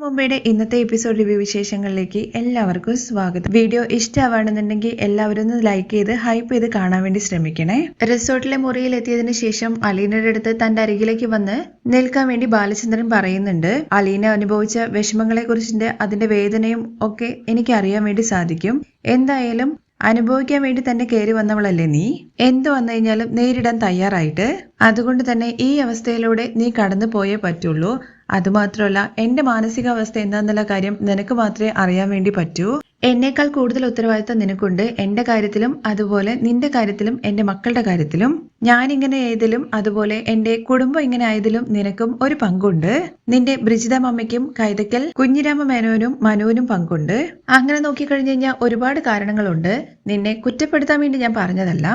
മുംബൈയുടെ ഇന്നത്തെ episode review വിശേഷങ്ങളിലേക്ക് എല്ലാവർക്കും സ്വാഗതം. വീഡിയോ ഇഷ്ടമാണെന്നുണ്ടെങ്കിൽ എല്ലാവരും ഒന്ന് ലൈക്ക് ചെയ്ത് ഹൈപ്പ് ചെയ്ത് കാണാൻ വേണ്ടി ശ്രമിക്കണേ. റിസോർട്ടിലെ മുറിയിൽ എത്തിയതിനു ശേഷം അലീനയുടെ അടുത്ത് തന്റെ അരികിലേക്ക് വന്ന് നിൽക്കാൻ വേണ്ടി ബാലചന്ദ്രൻ പറയുന്നുണ്ട്. അലീന അനുഭവിച്ച വിഷമങ്ങളെ കുറിച്ചിട്ട് അതിന്റെ വേദനയും ഒക്കെ എനിക്ക് അറിയാൻ വേണ്ടി സാധിക്കും. എന്തായാലും അനുഭവിക്കാൻ വേണ്ടി തന്നെ കയറി വന്നവളല്ലേ നീ. എന്തു വന്നു കഴിഞ്ഞാലും നേരിടാൻ തയ്യാറായിട്ട്, അതുകൊണ്ട് തന്നെ ഈ അവസ്ഥയിലൂടെ നീ കടന്നു പോയേ പറ്റുള്ളൂ. അതുമാത്രമല്ല, എന്റെ മാനസികാവസ്ഥ എന്താന്നുള്ള കാര്യം നിനക്ക് മാത്രമേ അറിയാൻ വേണ്ടി പറ്റൂ. എന്നേക്കാൾ കൂടുതൽ ഉത്തരവാദിത്തം നിനക്കുണ്ട്, എന്റെ കാര്യത്തിലും അതുപോലെ നിന്റെ കാര്യത്തിലും എന്റെ മക്കളുടെ കാര്യത്തിലും. ഞാനിങ്ങനെ ആയതിലും അതുപോലെ എന്റെ കുടുംബം ഇങ്ങനെ ആയതിലും നിനക്കും ഒരു പങ്കുണ്ട്. നിന്റെ ബ്രിജിത മമ്മയ്ക്കും കൈതക്കൽ കുഞ്ഞിരാമ മേനോനും മനുവിനും പങ്കുണ്ട്. അങ്ങനെ നോക്കിക്കഴിഞ്ഞു കഴിഞ്ഞാൽ ഒരുപാട് കാരണങ്ങളുണ്ട്. നിന്നെ കുറ്റപ്പെടുത്താൻ വേണ്ടി ഞാൻ പറഞ്ഞതല്ല.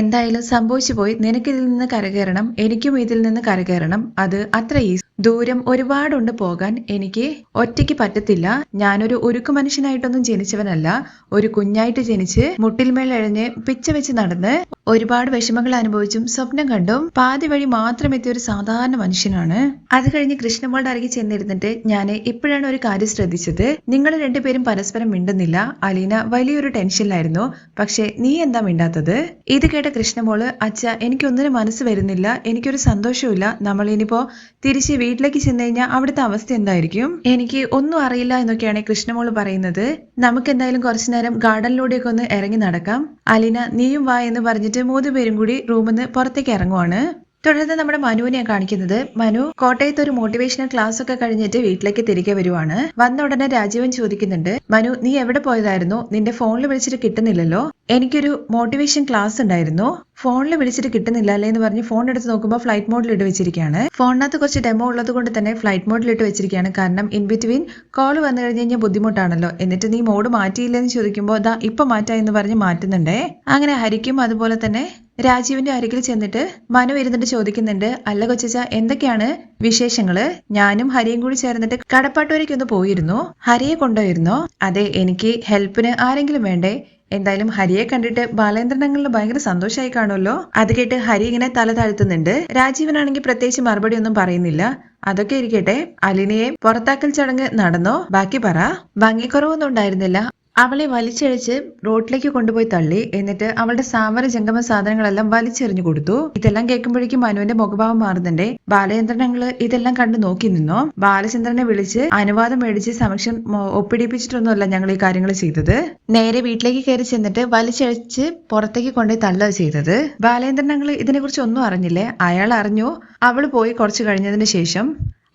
എന്തായാലും സംഭവിച്ചു പോയി. നിനക്കിതിൽ നിന്ന് കരകയറണം, എനിക്കും ഇതിൽ നിന്ന് കരകയറണം. അത് അത്ര ഈസി. ദൂരം ഒരുപാടുണ്ട് പോകാൻ. എനിക്ക് ഒറ്റയ്ക്ക് പറ്റത്തില്ല. ഞാനൊരു ഉരുക്കു മനുഷ്യനായിട്ടൊന്നും ജനിച്ചവനല്ല. ഒരു കുഞ്ഞായിട്ട് ജനിച്ച് മുട്ടിൽമേൽ എഴഞ്ഞ് പിച്ച വെച്ച് നടന്ന് ഒരുപാട് വിഷമങ്ങൾ അനുഭവിച്ചും സ്വപ്നം കണ്ടും പാതി വഴി മാത്രം എത്തിയ ഒരു സാധാരണ മനുഷ്യനാണ്. അത് കഴിഞ്ഞ് കൃഷ്ണമോളുടെ അരികിൽ ചെന്നിരുന്നിട്ട് ഞാൻ ഇപ്പോഴാണ് ഒരു കാര്യം ശ്രദ്ധിച്ചത്. നിങ്ങൾ രണ്ടുപേരും പരസ്പരം മിണ്ടുന്നില്ല. അലീന വലിയൊരു ടെൻഷനിലായിരുന്നു. പക്ഷെ നീ എന്താ മിണ്ടാത്തത്? ഇത് കേട്ട കൃഷ്ണമോള്, അച്ഛ എനിക്കൊന്നിനും മനസ്സ് വരുന്നില്ല, എനിക്കൊരു സന്തോഷമില്ല. നമ്മൾ ഇനിയിപ്പോ തിരിച്ച് വീട്ടിലേക്ക് ചെന്ന് കഴിഞ്ഞാൽ അവിടുത്തെ അവസ്ഥ എന്തായിരിക്കും? എനിക്ക് ഒന്നും അറിയില്ല എന്നൊക്കെയാണ് കൃഷ്ണമോള് പറയുന്നത്. നമുക്ക് എന്തായാലും കുറച്ചു നേരം ഗാർഡനിലൂടെയൊക്കെ ഒന്ന് ഇറങ്ങി നടക്കാം. അലീന നീയും വാ എന്ന് പറഞ്ഞിട്ട് 3 പേരും കൂടി റൂമിൽ നിന്ന് പുറത്തേക്ക് ഇറങ്ങുവാണ്. തുടർന്ന് നമ്മുടെ മനുവിനെ കാണിക്കുന്നത്. മനു കോട്ടയത്ത് ഒരു മോട്ടിവേഷണൽ ക്ലാസ് ഒക്കെ കഴിഞ്ഞിട്ട് വീട്ടിലേക്ക് തിരികെ വരുവാണ്. വന്ന ഉടനെ രാജീവൻ ചോദിക്കുന്നുണ്ട്, മനു നീ എവിടെ പോയതായിരുന്നു? നിന്റെ ഫോണിൽ വിളിച്ചിട്ട് കിട്ടുന്നില്ലല്ലോ. എനിക്കൊരു മോട്ടിവേഷൻ ക്ലാസ് ഉണ്ടായിരുന്നു, ഫോണിൽ വിളിച്ചിട്ട് കിട്ടുന്നില്ല അല്ലേ എന്ന് പറഞ്ഞ് ഫോൺ എടുത്ത് നോക്കുമ്പോൾ ഫ്ലൈറ്റ് മോഡിൽ ഇട്ട് വെച്ചിരിക്കുകയാണ്. ഫോണിനകത്ത് കുറച്ച് ഡെമോ ഉള്ളത് കൊണ്ട് തന്നെ ഫ്ലൈറ്റ് മോഡിൽ ഇട്ട് വെച്ചിരിക്കുകയാണ്. കാരണം ഇൻ ബിറ്റ്വീൻ കോൾ വന്നു കഴിഞ്ഞ് കഴിഞ്ഞാൽ ബുദ്ധിമുട്ടാണല്ലോ. എന്നിട്ട് നീ മോഡ് മാറ്റിയില്ലെന്ന് ചോദിക്കുമ്പോൾ ദാ ഇപ്പൊ മാറ്റാ എന്ന് പറഞ്ഞ് മാറ്റുന്നുണ്ടേ. അങ്ങനെ ഹരിക്കും അതുപോലെ തന്നെ രാജീവിന്റെ അരികിൽ ചെന്നിട്ട് മനു ഇരുന്നിട്ട് ചോദിക്കുന്നുണ്ട്, അല്ല കൊച്ചച്ച എന്തൊക്കെയാണ് വിശേഷങ്ങള്? ഞാനും ഹരിയും കൂടി ചേർന്നിട്ട് കടപ്പാട്ടൂരേക്ക് ഒന്ന് പോയിരുന്നു. ഹരിയെ കൊണ്ടുപോയിരുന്നോ? അതെ, എനിക്ക് ഹെൽപ്പിന് ആരെങ്കിലും വേണ്ടേ? എന്തായാലും ഹരിയെ കണ്ടിട്ട് ബാലേന്ദ്രനങ്ങളിൽ ഭയങ്കര സന്തോഷമായി കാണുമല്ലോ. അത് കേട്ട് ഹരി ഇങ്ങനെ തല താഴ്ത്തുന്നുണ്ട്. രാജീവനാണെങ്കിൽ പ്രത്യേകിച്ച് മറുപടി ഒന്നും പറയുന്നില്ല. അതൊക്കെ ഇരിക്കട്ടെ, അലിനയെ പുറത്താക്കൽ ചടങ്ങ് നടന്നോ? ബാക്കി പറ. ഭംഗിക്കുറവൊന്നും ഉണ്ടായിരുന്നില്ല. അവളെ വലിച്ചഴിച്ച് റോഡിലേക്ക് കൊണ്ടുപോയി തള്ളി. എന്നിട്ട് അവളുടെ സാമര ജംഗമ സാധനങ്ങളെല്ലാം വലിച്ചെറിഞ്ഞു കൊടുത്തു. ഇതെല്ലാം കേൾക്കുമ്പോഴേക്കും മനുവിന്റെ മുഖഭാവം മാറുന്നുണ്ടേ. ബാലചന്ദ്രനങ്ങള് ഇതെല്ലാം കണ്ടു നോക്കി നിന്നോ? ബാലചന്ദ്രനെ വിളിച്ച് അനുവാദം മേടിച്ച് സമക്ഷം ഒപ്പിടിപ്പിച്ചിട്ടൊന്നുമല്ല ഞങ്ങൾ ഈ കാര്യങ്ങൾ ചെയ്തത്. നേരെ വീട്ടിലേക്ക് കയറി ചെന്നിട്ട് വലിച്ചഴിച്ച് പുറത്തേക്ക് കൊണ്ടുപോയി തള്ളുക ചെയ്തത്. ബാലേന്ദ്രനങ്ങള് ഇതിനെ കുറിച്ച് ഒന്നും അറിഞ്ഞില്ലേ? അയാൾ അറിഞ്ഞു. അവള് പോയി കുറച്ചു കഴിഞ്ഞതിന് ശേഷം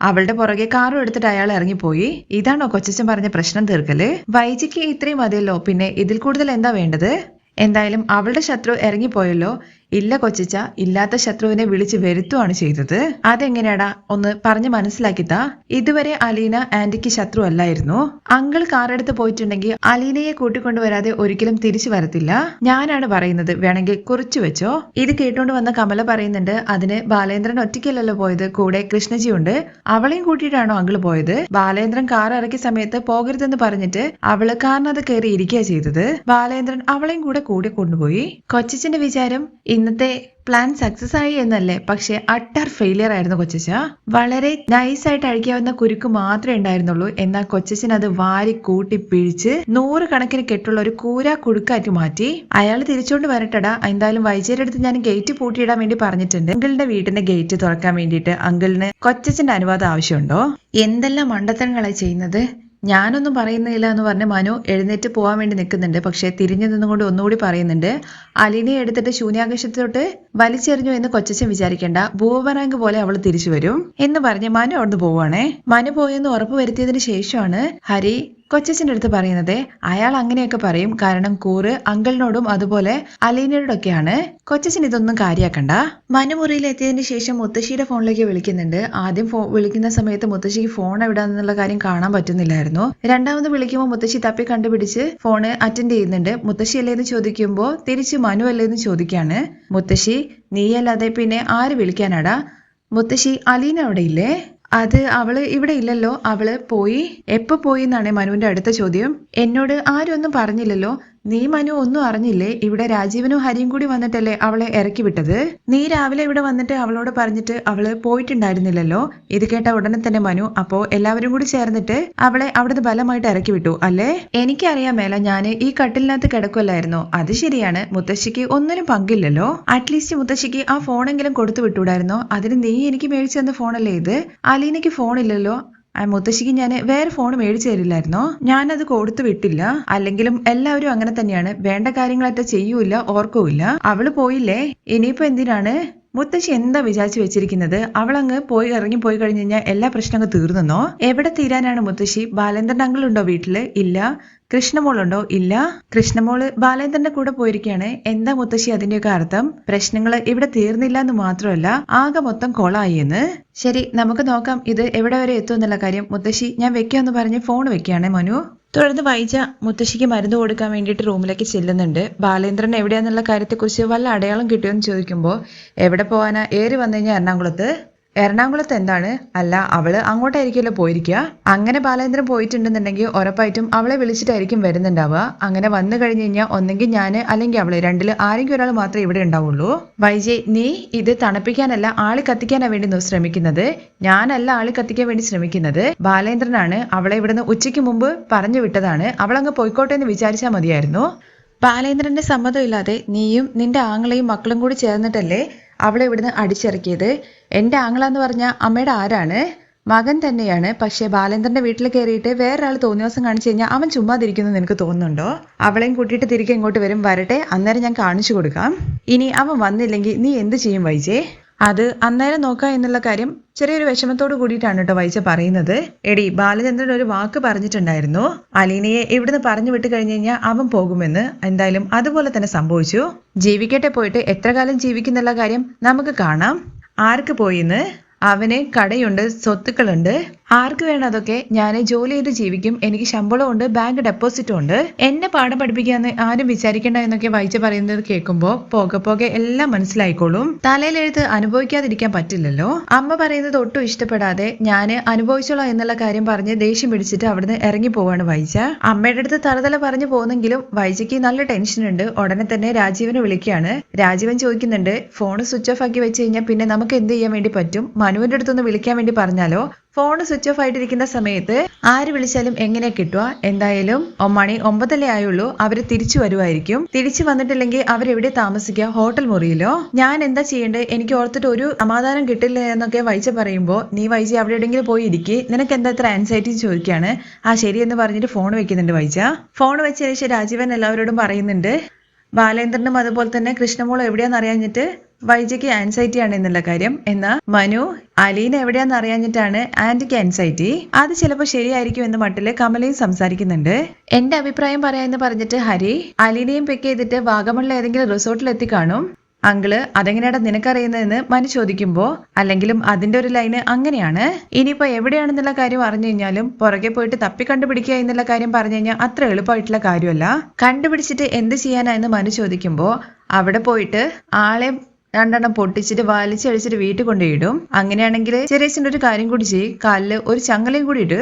അവളുടെ പുറകെ കാറും എടുത്തിട്ട് അയാൾ ഇറങ്ങിപ്പോയി. ഇതാണോ കൊച്ചച്ചൻ പറഞ്ഞ പ്രശ്നം തീർക്കല്? വൈജിക്ക് ഇത്രയും മതിയല്ലോ, പിന്നെ ഇതിൽ കൂടുതൽ എന്താ വേണ്ടത്? എന്തായാലും അവളുടെ ശത്രു ഇറങ്ങിപ്പോയല്ലോ. ഇല്ല കൊച്ചിച്ച, ഇല്ലാത്ത ശത്രുവിനെ വിളിച്ച് വരുത്തുവാണ് ചെയ്തത്. അതെങ്ങനെയാടാ, ഒന്ന് പറഞ്ഞ് മനസ്സിലാക്കിത്താ. ഇതുവരെ അലീന ആന്റിക്ക് ശത്രു അല്ലായിരുന്നു. അങ്കിൾ കാറെടുത്ത് പോയിട്ടുണ്ടെങ്കിൽ അലീനയെ കൂട്ടിക്കൊണ്ടുവരാതെ ഒരിക്കലും തിരിച്ചു വരത്തില്ല. ഞാനാണ് പറയുന്നത്, വേണമെങ്കിൽ കുറിച്ചു വെച്ചോ. ഇത് കേട്ടോണ്ട് വന്ന കമല പറയുന്നുണ്ട്, അതിന് ബാലേന്ദ്രൻ ഒറ്റയ്ക്കല്ലല്ലോ പോയത്, കൂടെ കൃഷ്ണജി ഉണ്ട്. അവളെയും കൂട്ടിയിട്ടാണോ അങ്കിള് പോയത്? ബാലേന്ദ്രൻ കാർ ഇറക്കിയ സമയത്ത് പോകരുതെന്ന് പറഞ്ഞിട്ട് അവള് കാറിനകത്ത് കയറി ഇരിക്കുക ചെയ്തത്. ബാലേന്ദ്രൻ അവളെയും കൂടെ കൊണ്ടുപോയി. കൊച്ചച്ചന്റെ വിചാരം ഇന്നത്തെ പ്ലാൻ സക്സസ് ആയി എന്നല്ലേ? പക്ഷെ അട്ടർ ഫെയിലിയർ ആയിരുന്നു കൊച്ചച്ച. വളരെ നൈസായിട്ട് അഴിക്കാവുന്ന കുരുക്ക് മാത്രമേ ഉണ്ടായിരുന്നുള്ളൂ. എന്നാൽ കൊച്ചച്ചൻ അത് വാരി കൂട്ടി പിഴിച്ച് 100 കണക്കിന് കെട്ടുള്ള ഒരു കൂരാ കുടുക്കാറ്റി മാറ്റി. അയാൾ തിരിച്ചോണ്ട് വരട്ടടാ. എന്തായാലും വൈജയുടെ അടുത്ത് ഞാൻ ഗേറ്റ് പൂട്ടിയിടാൻ വേണ്ടി പറഞ്ഞിട്ടുണ്ട്. അങ്കിളിന്റെ വീടിന്റെ ഗേറ്റ് തുറക്കാൻ വേണ്ടിയിട്ട് അങ്കിളിന് കൊച്ചച്ചന്റെ അനുവാദം ആവശ്യമുണ്ടോ? എന്തെല്ലാം മണ്ടത്തരങ്ങളായി ചെയ്യുന്നത്? ഞാനൊന്നും പറയുന്നില്ല എന്ന് പറഞ്ഞ് മനു എഴുന്നേറ്റ് പോകാൻ വേണ്ടി നിൽക്കുന്നുണ്ട്. പക്ഷെ തിരിഞ്ഞു നിന്നുകൊണ്ട് ഒന്നുകൂടി പറയുന്നുണ്ട്, അലീനയെ എടുത്തിട്ട് ശൂന്യാകാശത്തോട്ട് വലിച്ചെറിഞ്ഞു എന്ന് കൊച്ചച്ചൻ വിചാരിക്കേണ്ട, ബൂമറാങ്ക് പോലെ അവൾ തിരിച്ചു വരും എന്ന് പറഞ്ഞ് മനു അവിടുന്ന് പോവാണേ. മനു പോയെന്ന് ഉറപ്പ് വരുത്തിയതിന് ശേഷമാണ് ഹരി കൊച്ചച്ചന്റെ അടുത്ത് പറയുന്നത്. അയാൾ അങ്ങനെയൊക്കെ പറയും, കാരണം കൂറ് അങ്കിളിനോടും അതുപോലെ അലീനയോടൊക്കെയാണ്. കൊച്ചച്ചൻ ഇതൊന്നും കാര്യാക്കണ്ട. മനുമുറിയിൽ എത്തിയതിന് ശേഷം മുത്തശ്ശിയുടെ ഫോണിലേക്ക് വിളിക്കുന്നുണ്ട്. ആദ്യം വിളിക്കുന്ന സമയത്ത് മുത്തശ്ശിക്ക് ഫോൺ എവിടാന്നുള്ള കാര്യം കാണാൻ പറ്റുന്നില്ലായിരുന്നു. രണ്ടാമത് വിളിക്കുമ്പോൾ മുത്തശ്ശി തപ്പി കണ്ടുപിടിച്ച് ഫോണ് അറ്റൻഡ് ചെയ്യുന്നുണ്ട്. മുത്തശ്ശി അല്ലേന്ന് ചോദിക്കുമ്പോൾ തിരിച്ച് മനു അല്ലേന്ന് ചോദിക്കാണ്. മുത്തശ്ശി നീയല്ലാതെ പിന്നെ ആര് വിളിക്കാനാടാ? മുത്തശ്ശി അലീന അവിടെ ഇല്ലേ? അത് അവള് ഇവിടെ ഇല്ലല്ലോ. അവള് പോയി. എപ്പോ പോയി എന്നാണ് മനുവിന്റെ അടുത്ത ചോദ്യം. എന്നോട് ആരും ഒന്നും പറഞ്ഞില്ലല്ലോ. നീ മനു ഒന്നും അറിഞ്ഞില്ലേ? ഇവിടെ രാജീവനും ഹരിയും കൂടി വന്നിട്ടല്ലേ അവളെ ഇറക്കി വിട്ടത്. നീ രാവിലെ ഇവിടെ വന്നിട്ട് അവളോട് പറഞ്ഞിട്ട് അവള് പോയിട്ടുണ്ടായിരുന്നില്ലല്ലോ. ഇത് കേട്ട ഉടനെ തന്നെ മനു അപ്പോ എല്ലാവരും കൂടി ചേർന്നിട്ട് അവളെ അവിടുന്ന് ബലമായിട്ട് ഇറക്കി വിട്ടു അല്ലേ? എനിക്കറിയാൻ മേല, ഞാന് ഈ കട്ടിലിനകത്ത് കിടക്കുമല്ലായിരുന്നോ? അത് ശരിയാണ്, മുത്തശ്ശിക്ക് ഒന്നിനും പങ്കില്ലല്ലോ. അറ്റ്ലീസ്റ്റ് മുത്തശ്ശിക്ക് ആ ഫോണെങ്കിലും കൊടുത്തു വിട്ടൂടായിരുന്നോ? അതിന് നീ എനിക്ക് മേടിച്ചു തന്ന ഫോണല്ലേ ഇത്? അലീനയ്ക്ക് ഫോണില്ലല്ലോ. മുത്തശ്ശിക്ക് ഞാൻ വേറെ ഫോൺ മേടിച്ചു തരില്ലായിരുന്നോ? ഞാനത് കൊടുത്തു വിട്ടില്ല. അല്ലെങ്കിലും എല്ലാവരും അങ്ങനെ തന്നെയാണ്, വേണ്ട കാര്യങ്ങളൊക്കെ ചെയ്യൂല, ഓർക്കൂല്ല. അവള് പോയില്ലേ, ഇനിയിപ്പോ എന്തിനാണ്? മുത്തശ്ശി എന്താ വിചാരിച്ചു വെച്ചിരിക്കുന്നത്? അവളങ്ങ് ഇറങ്ങി പോയി കഴിഞ്ഞു കഴിഞ്ഞാൽ എല്ലാ പ്രശ്നങ്ങളും തീർന്നെന്നോ? എവിടെ തീരാനാണ് മുത്തശ്ശി? ബാലേന്ദ്രൻ അങ്കിൾ ഉണ്ടോ വീട്ടില്? ഇല്ല. കൃഷ്ണമോളുണ്ടോ? ഇല്ല. കൃഷ്ണമോള് ബാലേന്ദ്രന്റെ കൂടെ പോയിരിക്കുകയാണ്. എന്താ മുത്തശ്ശി അതിന്റെയൊക്കെ അർത്ഥം? പ്രശ്നങ്ങള് ഇവിടെ തീർന്നില്ല എന്ന് മാത്രമല്ല, ആകെ മൊത്തം കൊളായി എന്ന്. ശരി, നമുക്ക് നോക്കാം ഇത് എവിടെ വരെ എത്തും എന്നുള്ള കാര്യം. മുത്തശ്ശി ഞാൻ വെക്കാന്ന് പറഞ്ഞ് ഫോൺ വെക്കുകയാണ് മനു. തുടർന്ന് വൈജ മുത്തശ്ശിക്ക് മരുന്ന് കൊടുക്കാൻ വേണ്ടിയിട്ട് റൂമിലേക്ക് ചെല്ലുന്നുണ്ട്. ബാലേന്ദ്രൻ എവിടെയാന്നുള്ള കാര്യത്തെക്കുറിച്ച് വല്ല അടയാളം കിട്ടിയോന്ന് ചോദിക്കുമ്പോൾ എവിടെ പോവാനാ, ഏറി വന്നു കഴിഞ്ഞാൽ എറണാകുളത്ത്. എറണാകുളത്ത് എന്താണ്? അല്ല, അവള് അങ്ങോട്ടായിരിക്കുമല്ലോ പോയിരിക്കുക. അങ്ങനെ ബാലേന്ദ്രൻ പോയിട്ടുണ്ടെന്നുണ്ടെങ്കിൽ ഉറപ്പായിട്ടും അവളെ വിളിച്ചിട്ടായിരിക്കും വരുന്നുണ്ടാവുക. അങ്ങനെ വന്നു കഴിഞ്ഞു കഴിഞ്ഞാൽ ഒന്നെങ്കിൽ ഞാന് അല്ലെങ്കിൽ അവള്, രണ്ടില് ആരെങ്കിലും ഒരാൾ മാത്രമേ ഇവിടെ ഉണ്ടാവുള്ളൂ. വൈജയ്, നീ ഇത് തണുപ്പിക്കാനല്ല ആളി കത്തിക്കാനാ വേണ്ടി ശ്രമിക്കുന്നത്. ഞാനല്ല ആളി കത്തിക്കാൻ വേണ്ടി ശ്രമിക്കുന്നത്. ബാലേന്ദ്രനാണ് അവളെ ഇവിടുന്ന് ഉച്ചയ്ക്ക് മുമ്പ് പറഞ്ഞു വിട്ടതാണ്. അവളങ്ങ് പോയിക്കോട്ടെ എന്ന് വിചാരിച്ചാൽ മതിയായിരുന്നു. ബാലേന്ദ്രന്റെ സമ്മതമില്ലാതെ നീയും നിന്റെ ആങ്ങളെയും മക്കളും കൂടി ചേർന്നിട്ടല്ലേ അവളെ ഇവിടുന്ന് അടിച്ചിറക്കിയത്. എൻ്റെ ആങ്ങള എന്ന് പറഞ്ഞാൽ അമ്മയുടെ ആരാണ്? മകൻ തന്നെയാണ്. പക്ഷെ ബാലേന്ദ്രന്റെ വീട്ടിൽ കയറിയിട്ട് വേറൊരാൾ തോന്നിയ ദിവസം കാണിച്ചു കഴിഞ്ഞാൽ അവൻ ചുമ്മാതിരിക്കുന്നു നിനക്ക് തോന്നുന്നുണ്ടോ? അവളെയും കൂട്ടിയിട്ട് തിരികെ ഇങ്ങോട്ട് വരട്ടെ, അന്നേരം ഞാൻ കാണിച്ചു കൊടുക്കാം. ഇനി അവൻ വന്നില്ലെങ്കിൽ നീ എന്ത് ചെയ്യും വൈജേ? അത് അന്നേരം നോക്കാം എന്നുള്ള കാര്യം ചെറിയൊരു വിഷമത്തോട് കൂടിയിട്ടാണ് കേട്ടോ വൈജ പറയുന്നത്. എടി, ബാലചന്ദ്രൻ ഒരു വാക്ക് പറഞ്ഞിട്ടുണ്ടായിരുന്നു, അലീനയെ ഇവിടുന്ന് പറഞ്ഞു വിട്ട് കഴിഞ്ഞു കഴിഞ്ഞാൽ അവൻ പോകുമെന്ന്. എന്തായാലും അതുപോലെ തന്നെ സംഭവിച്ചു. ജീവിക്കട്ടെ, പോയിട്ട് എത്ര കാലം ജീവിക്കുന്നുള്ള കാര്യം നമുക്ക് കാണാം. ആർക്ക് പോയിന്ന്? അവന് കടയുണ്ട്, സ്വത്തുക്കളുണ്ട്. ആർക്ക് വേണം അതൊക്കെ? ഞാൻ ജോലി ചെയ്ത് ജീവിക്കും, എനിക്ക് ശമ്പളമുണ്ട്, ബാങ്ക് ഡെപ്പോസിറ്റും ഉണ്ട്. എന്നെ പാഠം പഠിപ്പിക്കാന്ന് ആരും വിചാരിക്കേണ്ട എന്നൊക്കെ വൈജ പറയുന്നത് കേൾക്കുമ്പോൾ പോകെ എല്ലാം മനസ്സിലായിക്കോളും. തലയിലെഴുത്ത് അനുഭവിക്കാതിരിക്കാൻ പറ്റില്ലല്ലോ. അമ്മ പറയുന്നത് ഒട്ടും ഇഷ്ടപ്പെടാതെ ഞാൻ അനുഭവിച്ചോളാം എന്നുള്ള കാര്യം പറഞ്ഞ് ദേഷ്യം പിടിച്ചിട്ട് അവിടുന്ന് ഇറങ്ങി പോവാണ് വൈജ. അമ്മയുടെ അടുത്ത് തലതല പറഞ്ഞു പോകുന്നെങ്കിലും വൈജയ്ക്ക് നല്ല ടെൻഷൻ ഉണ്ട്. ഉടനെ തന്നെ രാജീവനെ വിളിക്കുകയാണ്. രാജീവൻ ചോദിക്കുന്നുണ്ട്, ഫോൺ സ്വിച്ച് ഓഫ് ആക്കി വെച്ച് കഴിഞ്ഞാൽ പിന്നെ നമുക്ക് എന്ത് ചെയ്യാൻ വേണ്ടി പറ്റും? മനുവിന്റെ അടുത്തൊന്ന് വിളിക്കാൻ വേണ്ടി പറഞ്ഞാലോ? ഫോൺ സ്വിച്ച് ഓഫ് ആയിട്ടിരിക്കുന്ന സമയത്ത് ആര് വിളിച്ചാലും എങ്ങനെയാ കിട്ടുക? എന്തായാലും മണി 9 ആയുള്ളൂ. അവര് തിരിച്ചു വരുമായിരിക്കും. തിരിച്ചു വന്നിട്ടില്ലെങ്കിൽ അവരെവിടെ താമസിക്കുക? ഹോട്ടൽ മുറിയിലോ? ഞാൻ എന്താ ചെയ്യേണ്ടത്? എനിക്ക് ഓർത്തിട്ട് ഒരു സമാധാനം കിട്ടില്ല എന്നൊക്കെ വൈജ പറയുമ്പോ, നീ വൈജ അവിടെ എവിടെയെങ്കിലും പോയി ഇരിക്കുക, നിനക്ക് എന്താ ഇത്ര ആൻസൈറ്റി ചോദിക്കുകയാണ്. ആ ശരിയെന്ന് പറഞ്ഞിട്ട് ഫോൺ വെക്കുന്നുണ്ട് വൈജ. ഫോൺ വെച്ചതിന് ശേഷം രാജീവൻ എല്ലാവരോടും പറയുന്നുണ്ട്, ബാലേന്ദ്രനും അതുപോലെ തന്നെ കൃഷ്ണമോളും എവിടെയാന്ന് അറിയാഞ്ഞിട്ട് വൈജയ്ക്ക് ആൻസൈറ്റി ആണ് എന്നുള്ള കാര്യം. എന്നാ മനു, അലീന എവിടെയാന്ന് അറിയാഞ്ഞിട്ടാണ് ആന്റിക്ക് ആൻസൈറ്റി. അത് ചിലപ്പോൾ ശരിയായിരിക്കും എന്ന് മട്ടില് കമലയും സംസാരിക്കുന്നുണ്ട്. എന്റെ അഭിപ്രായം പറയാന്ന് പറഞ്ഞിട്ട് ഹരി അലീനയും പിക്ക് ചെയ്തിട്ട് വാഗമണിലെ ഏതെങ്കിലും റിസോർട്ടിൽ എത്തി കാണും. അങ്കിള്, അതെങ്ങനെയാടാ നിനക്കറിയുന്നതെന്ന് മനു ചോദിക്കുമ്പോ, അല്ലെങ്കിലും അതിന്റെ ഒരു ലൈന് അങ്ങനെയാണ്. ഇനിയിപ്പോ എവിടെയാണെന്നുള്ള കാര്യം അറിഞ്ഞു കഴിഞ്ഞാലും പുറകെ പോയിട്ട് തപ്പി കണ്ടുപിടിക്കുക എന്നുള്ള കാര്യം പറഞ്ഞു കഴിഞ്ഞാൽ അത്ര എളുപ്പമായിട്ടുള്ള കാര്യമല്ല. കണ്ടുപിടിച്ചിട്ട് എന്ത് ചെയ്യാനാ എന്ന് മനു ചോദിക്കുമ്പോ, അവിടെ പോയിട്ട് ആളെ 2 പൊട്ടിച്ചിട്ട് വലിച്ചഴിച്ചിട്ട് വീട്ടിൽ കൊണ്ടുപോയിടും. അങ്ങനെയാണെങ്കിൽ ചെറിയച്ഛൻ്റെ ഒരു കാര്യം കൂടി ചെയ്യും, കാലില് ഒരു ചങ്ങലയും കൂടി ഇട്ട്.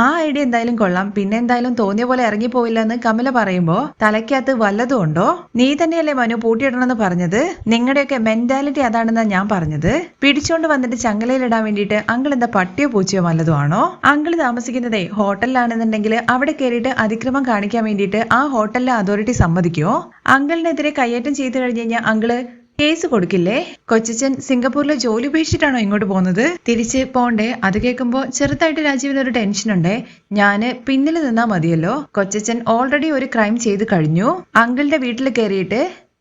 ആ ഐഡിയ എന്തായാലും കൊള്ളാം. പിന്നെ എന്തായാലും തോന്നിയ പോലെ ഇറങ്ങി പോയില്ല എന്ന് കമല പറയുമ്പോ, തലയ്ക്കകത്ത് വല്ലതും ഉണ്ടോ? നീ തന്നെയല്ലേ മനു പൂട്ടിയിടണമെന്ന് പറഞ്ഞത്? നിങ്ങളുടെയൊക്കെ മെന്റാലിറ്റി അതാണെന്നാ ഞാൻ പറഞ്ഞത്. പിടിച്ചോണ്ട് വന്നിട്ട് ചങ്ങലയിലിടാൻ വേണ്ടിയിട്ട് അങ്കിൾ എന്താ പട്ടിയോ പൂച്ചയോ വല്ലതും ആണോ? അങ്കിൾ താമസിക്കുന്നതേ ഹോട്ടലിലാണെന്നുണ്ടെങ്കിൽ അവിടെ കയറിയിട്ട് അതിക്രമം കാണിക്കാൻ വേണ്ടിയിട്ട് ആ ഹോട്ടലിലെ അതോറിറ്റി സമ്മതിക്കുമോ? അങ്കിളിനെതിരെ കയ്യേറ്റം ചെയ്തു കഴിഞ്ഞു കഴിഞ്ഞാൽ അങ്കിള് കേസ് കൊടുക്കില്ലേ? കൊച്ചച്ഛൻ സിംഗപ്പൂരിലെ ജോലി ഉപേക്ഷിച്ചിട്ടാണോ ഇങ്ങോട്ട് പോകുന്നത്? തിരിച്ച് പോണ്ടേ? അത് കേൾക്കുമ്പോ ചെറുതായിട്ട് രാജീവിന് ഒരു ടെൻഷൻ ഉണ്ട്. ഞാന് പിന്നിൽ നിന്നാ മതിയല്ലോ. കൊച്ചച്ഛൻ ഓൾറെഡി ഒരു ക്രൈം ചെയ്ത് കഴിഞ്ഞു. അങ്കിളുടെ വീട്ടിൽ കയറിയിട്ട്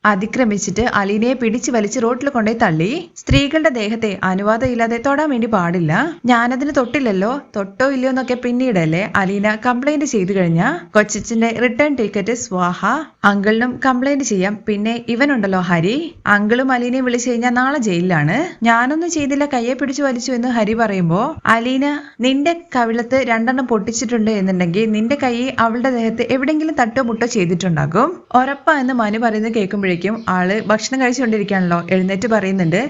അതിക്രമിച്ചിട്ട് അലീനയെ പിടിച്ചു വലിച്ച് റോട്ടിൽ കൊണ്ടുപോയി തള്ളി. സ്ത്രീകളുടെ ദേഹത്തെ അനുവാദം ഇല്ലാതെ തൊടാൻ വേണ്ടി പാടില്ല. ഞാനതിന് തൊട്ടില്ലല്ലോ. തൊട്ടോ ഇല്ലയോ എന്നൊക്കെ പിന്നീടല്ലേ അലീന കംപ്ലൈന്റ് ചെയ്തു കഴിഞ്ഞാ കൊച്ചച്ഛന്റെ റിട്ടേൺ ടിക്കറ്റ് സ്വാഹ. അങ്കിളിനും കംപ്ലൈന്റ് ചെയ്യാം. പിന്നെ ഇവനുണ്ടല്ലോ ഹരി, അങ്കിളും അലീനയും വിളിച്ചു കഴിഞ്ഞാൽ നാളെ ജയിലിലാണ്. ഞാനൊന്നും ചെയ്തില്ല, കയ്യെ പിടിച്ചു വലിച്ചു എന്ന് ഹരി പറയുമ്പോ, അലീന നിന്റെ കവിളത്ത് 2 പൊട്ടിച്ചിട്ടുണ്ട് എന്നുണ്ടെങ്കിൽ നിന്റെ കൈ അവളുടെ ദേഹത്ത് എവിടെയെങ്കിലും തട്ടോ മുട്ടോ ചെയ്തിട്ടുണ്ടാകും ഉറപ്പാ എന്ന് മനു പറയുന്നത് കേൾക്കുമ്പോഴേക്കും എത്തിയപ്പോഴേക്കും ആള് ഭക്ഷണം കഴിച്ചുകൊണ്ടിരിക്കുകയാണല്ലോ. എഴുന്നേറ്റ് പറയുന്നുണ്ട്,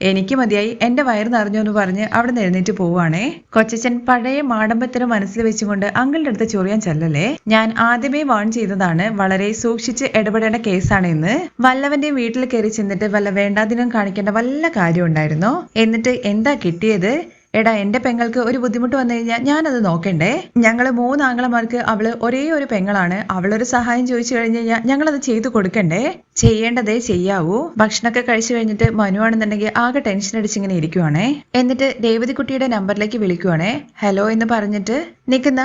എനിക്ക് മതിയായി, എന്റെ വയറ് നിറഞ്ഞു എന്ന് പറഞ്ഞ് അവിടെ നിന്ന് എഴുന്നേറ്റ് പോവുകയാണേ. കൊച്ചച്ഛൻ പഴയ മാടമ്പത്തരം മനസ്സിൽ വെച്ചുകൊണ്ട് അങ്കിളുടെ അടുത്ത് ചൊറിയാൻ ചെല്ലല്ലേ, ഞാൻ ആദ്യമേ വാൺ ചെയ്തതാണ്, വളരെ സൂക്ഷിച്ച് ഇടപെടേണ്ട കേസാണ് എന്ന്. വല്ലവന്റെ വീട്ടിൽ കയറി ചെന്നിട്ട് വല്ല വേണ്ടാതിനും കാണിക്കേണ്ട വല്ല കാര്യം ഉണ്ടായിരുന്നോ? എന്നിട്ട് എന്താ കിട്ടിയത്? എടാ, എന്റെ പെങ്ങൾക്ക് ഒരു ബുദ്ധിമുട്ട് വന്നു കഴിഞ്ഞാൽ ഞാനത് നോക്കണ്ടേ? ഞങ്ങള് 3 ആങ്ങളമാർക്ക് അവള് ഒരേ ഒരു പെങ്ങളാണ്. അവളൊരു സഹായം ചോദിച്ചു കഴിഞ്ഞു കഴിഞ്ഞാൽ ഞങ്ങളത് ചെയ്തു കൊടുക്കണ്ടേ? ചെയ്യേണ്ടതേ ചെയ്യാവൂ. ഭക്ഷണമൊക്കെ കഴിച്ചു കഴിഞ്ഞിട്ട് മനു ആണെന്നുണ്ടെങ്കിൽ ആകെ ടെൻഷൻ അടിച്ചിങ്ങനെ ഇരിക്കുവാണേ. എന്നിട്ട് രേവതിക്കുട്ടിയുടെ നമ്പറിലേക്ക് വിളിക്കുവാണേ. ഹലോ എന്ന് പറഞ്ഞിട്ട് നിൽക്കുന്ന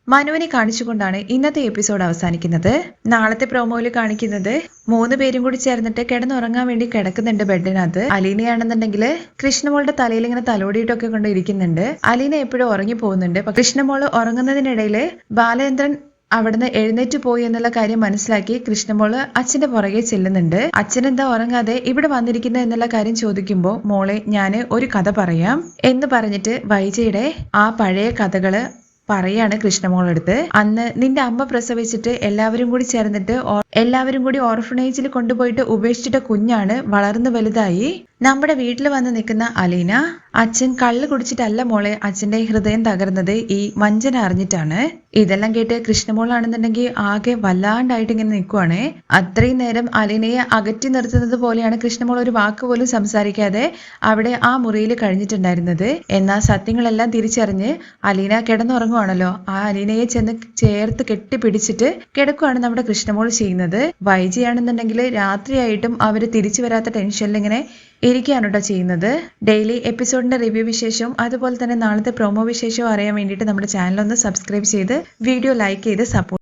മനുവിനെ കാണിച്ചുകൊണ്ടാണ് ഇന്നത്തെ എപ്പിസോഡ് അവസാനിക്കുന്നത്. നാളത്തെ പ്രോമോയിൽ കാണിക്കുന്നത് 3 പേരും കൂടി ചേർന്നിട്ട് കിടന്നുറങ്ങാൻ വേണ്ടി കിടക്കുന്നുണ്ട് ബെഡിനകത്ത്. അലീനയാണെന്നുണ്ടെങ്കിൽ കൃഷ്ണമോളുടെ തലയിൽ ഇങ്ങനെ തലോടിയിട്ടൊക്കെ കൊണ്ട് ഇരിക്കുന്നുണ്ട്. അലീന എപ്പോഴും ഉറങ്ങി പോകുന്നുണ്ട്. കൃഷ്ണമോള് ഉറങ്ങുന്നതിനിടയിൽ ബാലേന്ദ്രൻ അവിടുന്ന് എഴുന്നേറ്റ് പോയി എന്നുള്ള കാര്യം മനസ്സിലാക്കി കൃഷ്ണമോള് അച്ഛന്റെ പുറകെ ചെല്ലുന്നുണ്ട്. അച്ഛൻ എന്താ ഉറങ്ങാതെ ഇവിടെ വന്നിരിക്കുന്നത് എന്നുള്ള കാര്യം ചോദിക്കുമ്പോൾ, മോളെ ഞാന് ഒരു കഥ പറയാം എന്ന് പറഞ്ഞിട്ട് വൈജയുടെ ആ പഴയ കഥകള് പറയാണ് കൃഷ്ണമോളെടുത്ത്. അന്ന് നിന്റെ അമ്മ പ്രസവിച്ചിട്ട് എല്ലാവരും കൂടി ഓർഫനേജിൽ കൊണ്ടുപോയിട്ട് ഉപേക്ഷിച്ചിട്ട കുഞ്ഞാണ് വളർന്നു വലുതായി നമ്മുടെ വീട്ടിൽ വന്ന് നിൽക്കുന്ന അലീന. അച്ഛൻ കള്ള് കുടിച്ചിട്ടല്ല മോളെ അച്ഛന്റെ ഹൃദയം തകർന്നത്, ഈ വഞ്ചന അറിഞ്ഞിട്ടാണ്. ഇതെല്ലാം കേട്ട് കൃഷ്ണമോളാണെന്നുണ്ടെങ്കിൽ ആകെ വല്ലാണ്ടായിട്ട് ഇങ്ങനെ നിൽക്കുവാണ്. അത്രയും നേരം അലീനയെ അകറ്റി നിർത്തുന്നത് പോലെയാണ് കൃഷ്ണമോൾ ഒരു വാക്ക് പോലും സംസാരിക്കാതെ അവിടെ ആ മുറിയിൽ കഴിഞ്ഞിട്ടുണ്ടായിരുന്നത്. എന്നാൽ സത്യങ്ങളെല്ലാം തിരിച്ചറിഞ്ഞ് അലീന കിടന്നുറങ്ങുവാണല്ലോ. ആ അലീനയെ ചെന്ന് ചേർത്ത് കെട്ടിപ്പിടിച്ചിട്ട് കിടക്കുവാണ് നമ്മുടെ കൃഷ്ണമോൾ ചെയ്യുന്നത്. വൈജിയാണെന്നുണ്ടെങ്കിൽ രാത്രിയായിട്ടും അവര് തിരിച്ചു വരാത്ത ടെൻഷനിൽ ഇങ്ങനെ ഇരിക്കുകയാണ് കേട്ടോ ചെയ്യുന്നത്. ഡെയിലി എപ്പിസോഡിന്റെ റിവ്യൂ വിശേഷവും അതുപോലെ തന്നെ നാളത്തെ പ്രൊമോ വിശേഷവും അറിയാൻ വേണ്ടിയിട്ട് നമ്മുടെ ചാനൽ ഒന്ന് സബ്സ്ക്രൈബ് ചെയ്ത് വീഡിയോ ലൈക്ക് ചെയ്ത് സപ്പോർട്ട്